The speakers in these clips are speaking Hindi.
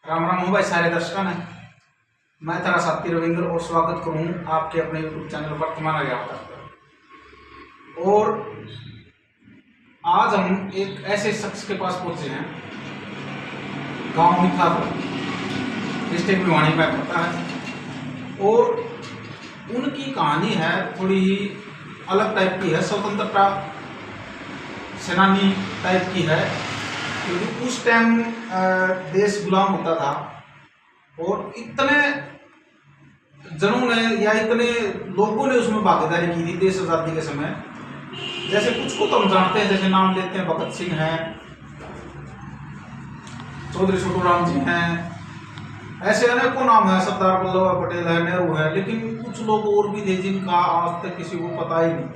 राम राम हो भाई सारे दर्शकों ने। मैं तेरा साथी रविंद्र और स्वागत करूँ आपके अपने यूट्यूब चैनल वर्तमान ज्ञापक पर। और आज हम एक ऐसे शख्स के पास पहुंचे हैं, गांव मिठापुर, डिस्ट्रिक्ट भिवानी में पड़ता है। और उनकी कहानी है थोड़ी ही अलग टाइप की है, स्वतंत्रता सेनानी टाइप की है, क्योंकि उस टाइम देश गुलाम होता था और इतने जनों ने या इतने लोगों ने उसमें भागीदारी की थी देश आज़ादी के समय। जैसे कुछ को तो हम जानते हैं, जैसे नाम लेते हैं भगत सिंह हैं, चौधरी छोटूराम जी हैं, ऐसे अनेकों नाम है, सरदार वल्लभ भाई पटेल है, नेहरू है। लेकिन कुछ लोग और भी थे जिनका आज तक किसी को पता ही नहीं।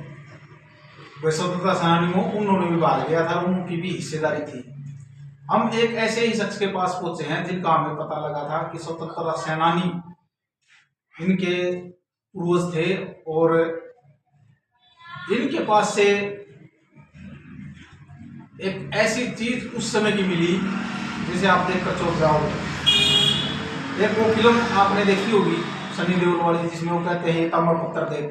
वे स्वतंत्रता सेनानी हो, उन्होंने भी भाग लिया था, उनकी भी हिस्सेदारी थी। हम एक ऐसे ही शख्स के पास पहुंचे हैं जिनका हमें पता लगा था कि स्वतंत्रता सेनानी इनके पूर्वज थे और इनके पास से एक ऐसी चीज उस समय की मिली जिसे आप देखकर चौंक जाओगे। एक वो फिल्म आपने देखी होगी सनी देओल वाली, जिसमें वो कहते हैं ताम्र पत्र देख,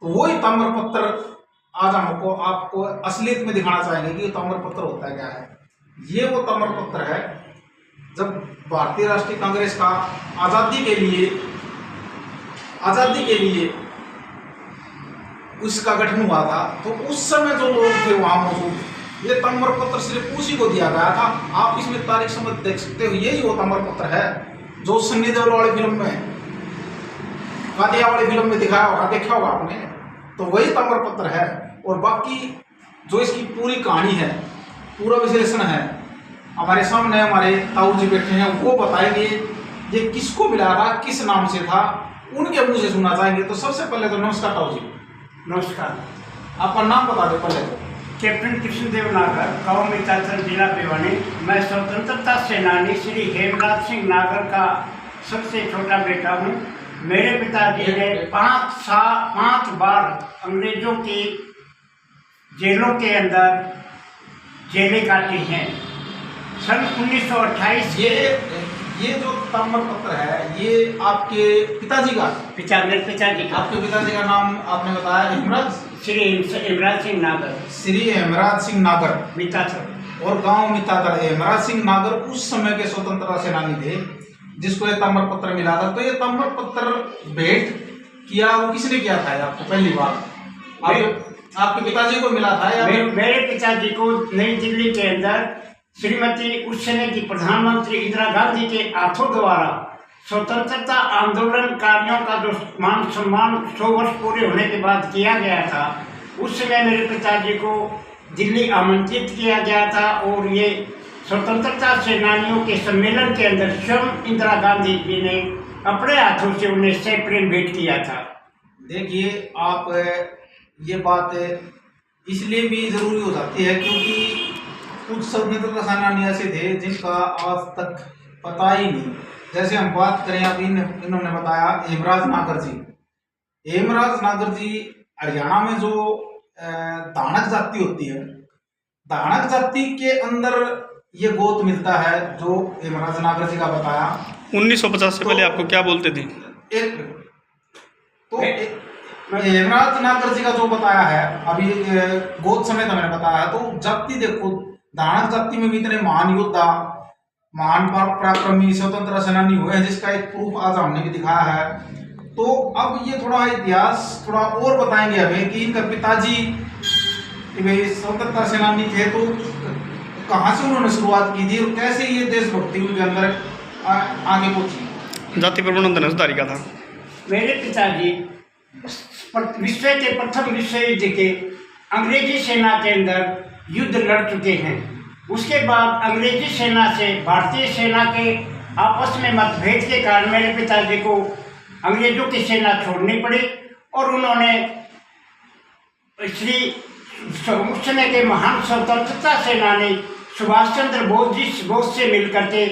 तो वही ताम्र पत्र आज हमको आपको असलियत में दिखाना चाहेंगे कि ताम्र पत्र होता है क्या है। ये वो ताम्र पत्र है जब भारतीय राष्ट्रीय कांग्रेस का आजादी के लिए उसका गठन हुआ था, तो उस समय जो लोग थे वहां मौजूद, ये ताम्र पत्र सिर्फ उसी को दिया गया था। आप इसमें तारीख समझ देख सकते हो, यही वो ताम्र पत्र है जो सन्नी देओल वाली फिल्म में, कादिया वाली फिल्म में दिखाया होगा, देखा होगा आपने, तो वही ताम्र पत्र है। और बाकी जो इसकी पूरी कहानी है, पूरा विश्लेषण है, हमारे सामने हमारे ताऊ जी बैठे हैं, वो बताएंगे ये किसको मिला था, किस नाम से था, उनके मुंह से सुनना चाहेंगे। तो सबसे पहले तो नमस्कार ताऊ जी। नमस्कार। आपका नाम बता दो पहले तो। कैप्टन कृष्णदेव नागर, गांव मिठापुर, जिला भिवानी। मैं स्वतंत्रता सेनानी श्री हेमराज सिंह नागर का सबसे छोटा बेटा हूँ। मेरे पिताजी ने 5 बार अंग्रेजों की जेलों के अंदर जेलें काटी हैं। सन 1928 ये जो ताम्र पत्र है, ये आपके पिताजी का? मेरे पिताजी का। आपके पिताजी का नाम आपने बताया हेमराज? श्री हेमराज सिंह नागर। श्री हेमराज सिंह नागर, मिठापुर और गांव मिठापुर। हेमराज सिंह नागर उस समय के स्वतंत्रता सेनानी थे जिसको ये ताम्र पत्र मिला था। तो ये ताम्र पत्र भेंट किया वो किसने किया था आपको पहली बार? आपके पिताजी को मिला था या मेरे पिताजी को नई दिल्ली के अंदर श्रीमती उस समय की प्रधानमंत्री इंदिरा गांधी के हाथों द्वारा स्वतंत्रता आंदोलनकारियों का जो मान सम्मान 100 वर्ष पूरे होने के बाद किया गया था, उस समय मेरे पिताजी को दिल्ली आमंत्रित किया गया था। और ये स्वतंत्रता सेनानियों के सम्मेलन के अंदर स्वयं इंदिरा गांधी जी ने अपने हाथों से उन्हें सह प्रेम भेंट किया था। देखिए, आप ये बात इसलिए भी जरूरी हो जाती है क्योंकि कुछ स्वतंत्रता सेनानी ऐसे थे जिनका आज तक पता ही नहीं। जैसे हम बात करें, अब इन्होंने बताया हेमराज नागर जी। हेमराज नागर जी हरियाणा में जो दानक जाति होती है, दानक जाति के अंदर ये गोत मिलता है जो हेमराज नागर जी का बताया। 1950 से पहले आपको क्या बोलते थे? हेमराज नागर जी का जो बताया है, अभी गोद समेत मैंने बताया है, तो जाति देखो, दानक जाति में भी इतने महान योद्धा, महान पराक्रमी स्वतंत्रता सेनानी हुए हैं जिसका एक प्रूफ आज हमने भी दिखाया है। तो अब ये थोड़ा इतिहास थोड़ा और बताएंगे हमें कि इनका पिताजी स्वतंत्रता सेनानी थे, तो कहाँ से उन्होंने शुरुआत की थी और कैसे ये देशभक्ति उनके अंदर आगे पहुंची। जाति प्रमाण धनुषधारी का था। मेरे पिताजी विश्व के प्रथम विश्व युद्ध के अंग्रेजी सेना के अंदर युद्ध लड़ चुके हैं। उसके बाद अंग्रेजी सेना से भारतीय सेना के आपस में मतभेद के कारण मेरे पिताजी को अंग्रेजों की सेना छोड़नी पड़ी और उन्होंने उस समय के महान स्वतंत्रता सेनानी सुभाष चंद्र बोस से मिल करके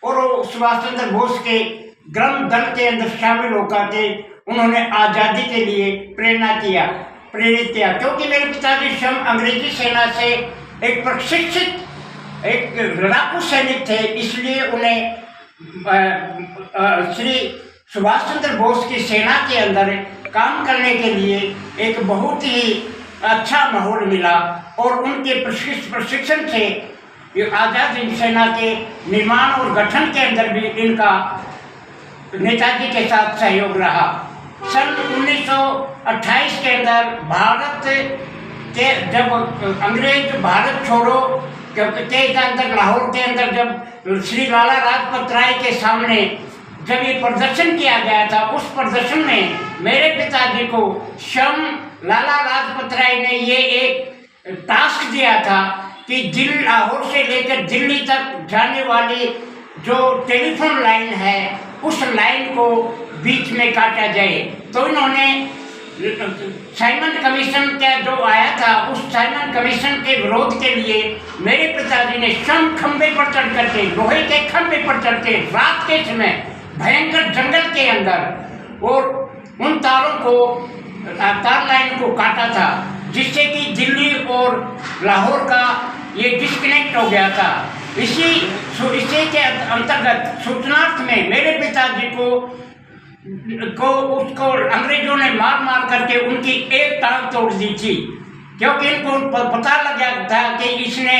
और सुभाष चंद्र बोस के ग्राम दल के अंदर शामिल होकर के उन्होंने आज़ादी के लिए प्रेरित किया। क्योंकि मेरे पिताजी स्वयं अंग्रेजी सेना से एक प्रशिक्षित एक लड़ाकू सैनिक थे, इसलिए उन्हें श्री सुभाष चंद्र बोस की सेना के अंदर काम करने के लिए एक बहुत ही अच्छा माहौल मिला और उनके प्रशिक्षण से आज़ाद हिंद सेना के निर्माण और गठन के अंदर भी इनका नेताजी के साथ सहयोग रहा। सन 1928 के अंदर भारत के जब अंग्रेज भारत छोड़ो के अंदर लाहौर के अंदर जब श्री लाला लाजपत राय के सामने जब ये प्रदर्शन किया गया था, उस प्रदर्शन में मेरे पिताजी को लाला लाजपत राय ने ये एक टास्क दिया था कि लाहौर से लेकर दिल्ली तक जाने वाली जो टेलीफोन लाइन है उस लाइन को बीच में काटा जाए। तो इन्होंने साइमन कमीशन का जो आया था, उस साइमन कमीशन के विरोध के लिए मेरे पिताजी ने खंबे पर चढ़ करके, लोहे के खंबे पर चढ़ के रात के समय भयंकर जंगल के अंदर और उन तारों को, तार लाइन को काटा था, जिससे कि दिल्ली और लाहौर का ये डिस्कनेक्ट हो गया था। इसी के अंतर्गत सूचनार्थ में मेरे पिताजी को उसको अंग्रेजों ने मार करके उनकी एक टांग तोड़ दी थी, क्योंकि इनको पता लग गया था कि इसने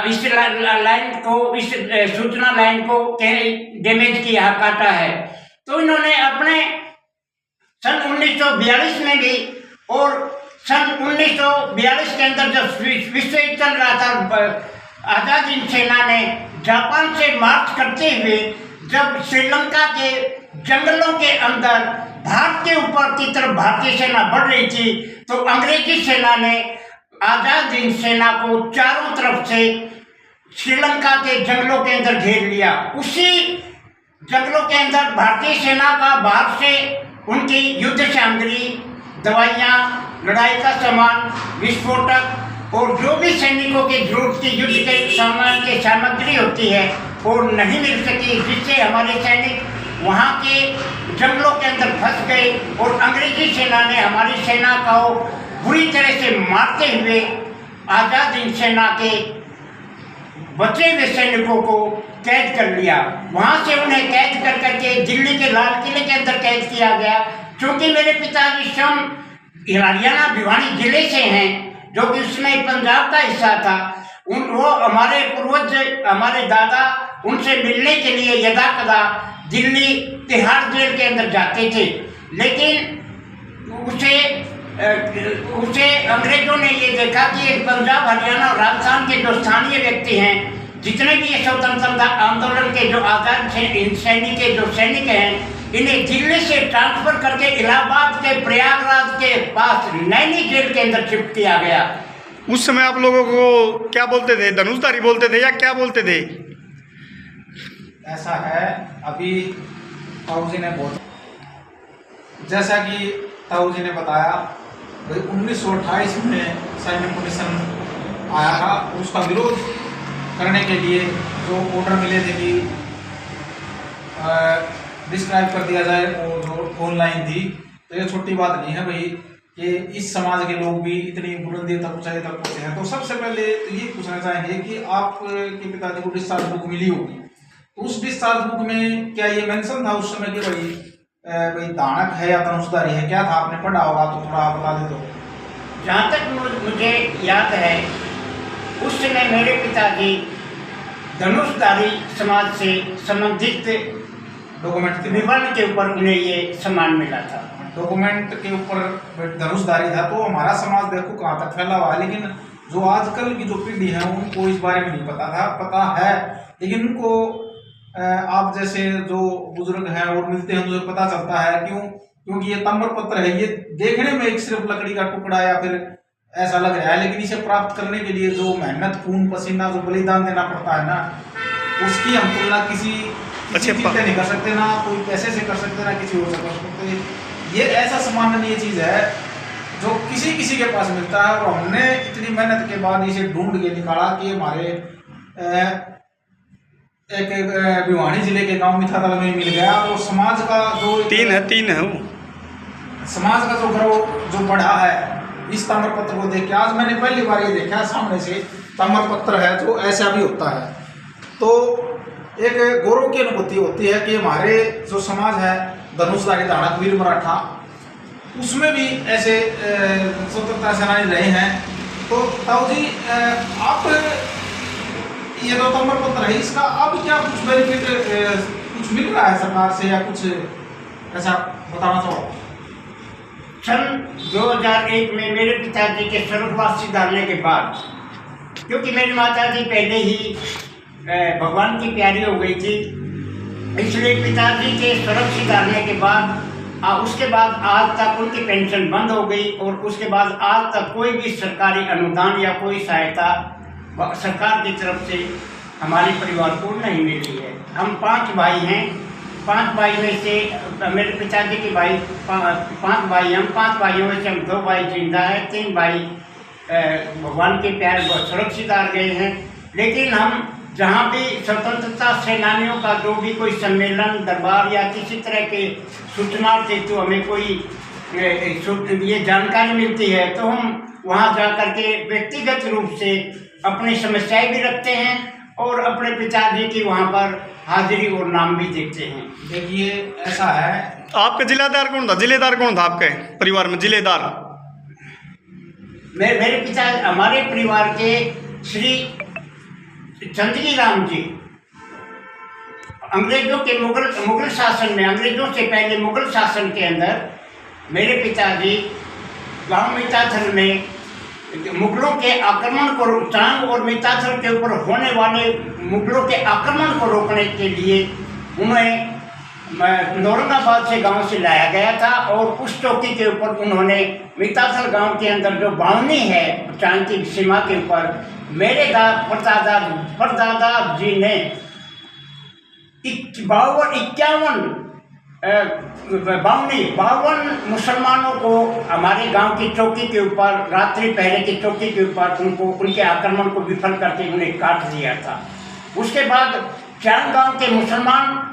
इस लाइन को, इस सूचना लाइन को डैमेज किया, काटा है। तो इन्होंने अपने सन 1942 में भी और सन 1942 के अंदर जब विश्व युद्ध चल रहा था, आज़ाद हिंद सेना ने जापान से मार्च करते हुए जब श्रीलंका के जंगलों के अंदर भारत के ऊपर की तरफ भारतीय सेना बढ़ रही थी, तो अंग्रेजी सेना ने आज़ाद हिंद सेना को चारों तरफ से श्रीलंका के जंगलों के अंदर घेर लिया। उसी जंगलों के अंदर भारतीय सेना का बाहर से उनकी युद्ध सामग्री, दवाइयाँ, लड़ाई का सामान, विस्फोटक और जो भी सैनिकों की जरूरत की युद्ध के सामान की सामग्री होती है वो नहीं मिल सकी, जिससे हमारे सैनिक वहाँ के जंगलों के अंदर फंस गए और अंग्रेजी सेना ने हमारी सेना को बुरी तरह से मारते हुए आज़ाद हिंद सेना के बचे हुए सैनिकों को कैद कर लिया। वहाँ से उन्हें कैद कर करके दिल्ली के लाल किले के अंदर कैद किया गया। क्योंकि मेरे पिताजी हरियाणा भिवानी जिले से हैं, जो कि उसमें पंजाब का हिस्सा था, वो हमारे पूर्वज, हमारे दादा उनसे मिलने के लिए यदा कदा दिल्ली तिहाड़ जेल के अंदर जाते थे, लेकिन उसे अंग्रेजों ने ये देखा कि पंजाब, हरियाणा और राजस्थान के जो स्थानीय व्यक्ति हैं, जितने भी ये स्वतंत्रता आंदोलन के जो आज़ाद सैनिक के जो सैनिक हैं, इन्हें दिल्ली से ट्रांसफर करके इलाहाबाद के प्रयागराज के पास नैनी जेल के अंदर शिफ्ट किया गया। उस समय आप लोगों को क्या बोलते थे? धनुषधारी बोलते थे या क्या बोलते थे? ऐसा है, अभी ताऊ जी ने जैसा कि ताऊ जी ने बताया, 1928 में साइमन कमीशन आया था, उसका विरोध करने के लिए जो ऑर्डर मिले थे कि डिस्क्राइब कर दिया जाए वो जो फोन लाइन थी, तो ये छोटी बात नहीं है भाई कि इस समाज के लोग भी इतनी बुलंदी तक ऊंचाई तक पहुंचे हैं। तो सबसे पहले तो ये पूछना चाहेंगे कि आपके पिताजी को डिस्चार्ज बुक मिली होगी, तो उस डिस्चार्ज बुक में क्या ये मेंशन था उस समय कि भाई दानक है या धनुषधारी है, क्या था? आपने पढ़ा होगा तो थोड़ा बता दे दो। जहाँ तक मुझे याद है, उस समय मेरे पिताजी धनुषधारी समाज से संबंधित डॉक्यूमेंट के विवरण के ऊपर उन्हें ये सम्मान मिला था। डॉक्यूमेंट के ऊपर धनुषधारी था, तो हमारा समाज देखो कहाँ तक फैला हुआ है। लेकिन जो आजकल की जो पीढ़ी है उनको इस बारे में नहीं पता था, पता है, लेकिन उनको आप जैसे जो बुजुर्ग हैं और मिलते हैं तो पता चलता है। क्योंकि ये ताम्र पत्र है, ये देखने में एक सिर्फ लकड़ी का टुकड़ा या फिर ऐसा लग रहा है, लेकिन इसे प्राप्त करने के लिए जो मेहनत, खून पसीना, जो बलिदान देना पड़ता है ना, उसकी हम तुलना किसी चीज से नहीं कर सकते, ना कोई पैसे से कर सकते, ना किसी और से कर सकते। ये ऐसा सम्माननीय चीज है जो किसी के पास मिलता है, और हमने इतनी मेहनत के बाद इसे ढूंढ के निकाला कि हमारे एक भिवानी जिले के गांव मिठातल में मिल गया। और समाज का जो तीन है वो समाज का जो गर्व जो बढ़ा है इस ताम्रपत्र को देख के आज मैंने पहली बार ये देखा है सामने से ताम्रपत्र है जो ऐसा भी होता है। तो एक गौरव की अनुभूति होती है कि हमारे जो समाज है धनुषधारी धाड़क वीर मराठा, उसमें भी ऐसे स्वतंत्रता सेनानी रहे हैं। तो ताऊ जी आप ये जो ताम्रपत्र है इसका अब क्या कुछ बेनिफिट कुछ मिल रहा है सरकार से या कुछ ऐसा बताना चाहो? सन 2001 में मेरे पिताजी के स्वर्गवासी डालने के बाद, क्योंकि मेरी माता जी पहले ही भगवान की प्यारी हो गई थी, इसलिए पिताजी के स्वर्ग से डालने के बाद उसके बाद आज तक उनकी पेंशन बंद हो गई और उसके बाद आज तक कोई भी सरकारी अनुदान या कोई सहायता सरकार की तरफ से हमारे परिवार को नहीं मिली है। हम 5 भाई हैं, 5 भाई में से मेरे पिताजी के भाई 5 भाई, हम 5 भाइयों में से हम 2 भाई जिंदा हैं, 3 भाई भगवान के प्यार सुरक्षित आ गए हैं। लेकिन हम जहाँ भी स्वतंत्रता सेनानियों का जो भी कोई सम्मेलन दरबार या किसी तरह के सूचना से तो हमें कोई ये जानकारी मिलती है तो हम वहाँ जा कर के व्यक्तिगत रूप से अपनी समस्याएं भी रखते हैं और अपने पिताजी की वहाँ पर हाजिरी और नाम भी देखते हैं। देखिए ऐसा है, आपका जिलेदार कौन था? जिलेदार कौन था आपके परिवार में? जिलेदार मेरे पिता हमारे परिवार के श्री चंदगी राम जी अंग्रेजों के मुगल शासन में, अंग्रेजों से पहले मुगल शासन के अंदर मेरे पिताजी गांव मिताथल में मुगलों के आक्रमण को चांग और मिताथल के ऊपर होने वाले मुगलों के आक्रमण को रोकने के लिए उन्हें नौरंगाबाद से गांव से लाया गया था और उस चौकी के ऊपर उन्होंने मिताथल गांव के अंदर जो बावनी है चांग की सीमा के ऊपर मेरे परदादा जी ने 52 मुसलमानों को हमारे गांव की चौकी के ऊपर रात्रि पहरे की चौकी के ऊपर उनको उनके आक्रमण को विफल करके उन्हें काट दिया था। उसके बाद चांग गांव के मुसलमान,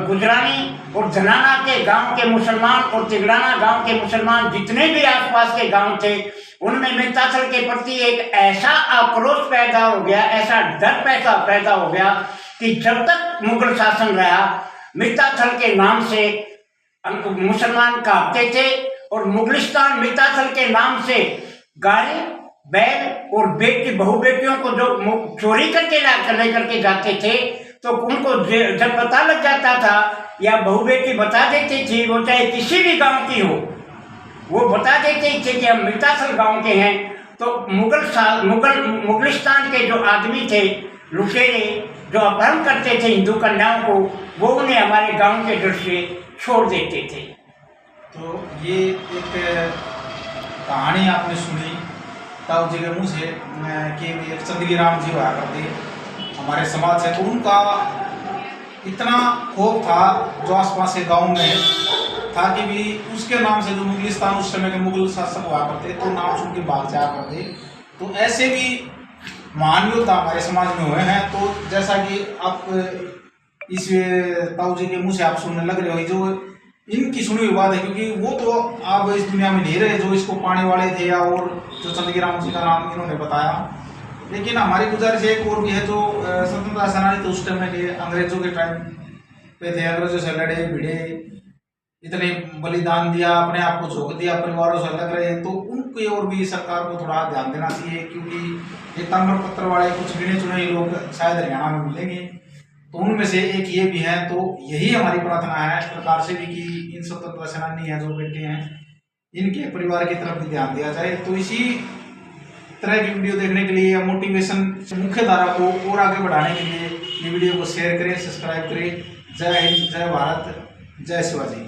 गुजरानी और धनाना के गांव के मुसलमान और तिगड़ाना गांव के मुसलमान जितने भी आसपास के गांव थे उनमें मिताथल के प्रति एक ऐसा आक्रोश पैदा हो गया, ऐसा डर पैदा हो गया कि जब तक मुगल शासन रहा मिताथल के नाम से मुसलमान कांपते थे और मुगलिस्तान मिताथल के नाम से गाय बैल और बहू बेटियों को जो चोरी करके लेकर के जाते थे तो उनको जब पता लग जाता था या बहू बेटी बता देती थी, वो चाहे किसी भी गांव की हो, वो बता देते थे कि हम मिताथल गांव के हैं, तो मुगलिस्तान के जो आदमी थे लुटेरे जो अपहरण करते थे हिंदू कन्याओं को, वो उन्हें हमारे गांव के डर से छोड़ देते थे। तो ये एक कहानी आपने सुनी ताऊ जी के मुँह से कि एक चंदगी राम जी हुआ करते हमारे समाज से, तो उनका इतना खौफ था जो आसपास के गांव में था कि भी उसके नाम से जो मुगलिस्तान उस समय के मुगल शासक हुआ करते तो नाम सुन के भाग जाया करते। तो ऐसे भी महान योद्धा हमारे समाज में हुए हैं। तो जैसा कि आप इस ताऊ जी के मुँह से आप सुनने लग रहे हो, जो इनकी सुनी हुई बात है, क्योंकि वो तो आप इस दुनिया में नहीं रहे जो इसको पाने वाले थे या और जो चंदगी राम जी का नाम इन्होंने बताया। लेकिन हमारी गुजारिश एक और भी है, जो स्वतंत्रता सेनानी थे उस टाइम में अंग्रेजों के टाइम पे थे, अंग्रेजों से लड़े भिड़े, इतने बलिदान दिया, अपने आप को झोंक दिया, परिवारों से अलग रहे, तो उनकी और भी सरकार को थोड़ा ध्यान देना चाहिए। क्योंकि ये ताम्रपत्र वाले कुछ गिने चुने लोग शायद हरियाणा में मिलेंगे, तो उनमें से एक ये भी हैं। तो यही हमारी प्रार्थना है सरकार से भी कि इन स्वतंत्रता सेनानी हैं जो बेटे हैं, इनके परिवार की तरफ भी ध्यान दिया जाए। तो इसी तरह की वीडियो देखने के लिए, मोटिवेशन मुख्य धारा को और आगे बढ़ाने के लिए ये वीडियो को शेयर करें, सब्सक्राइब करें। जय हिंद, जय भारत, जय शिवाजी।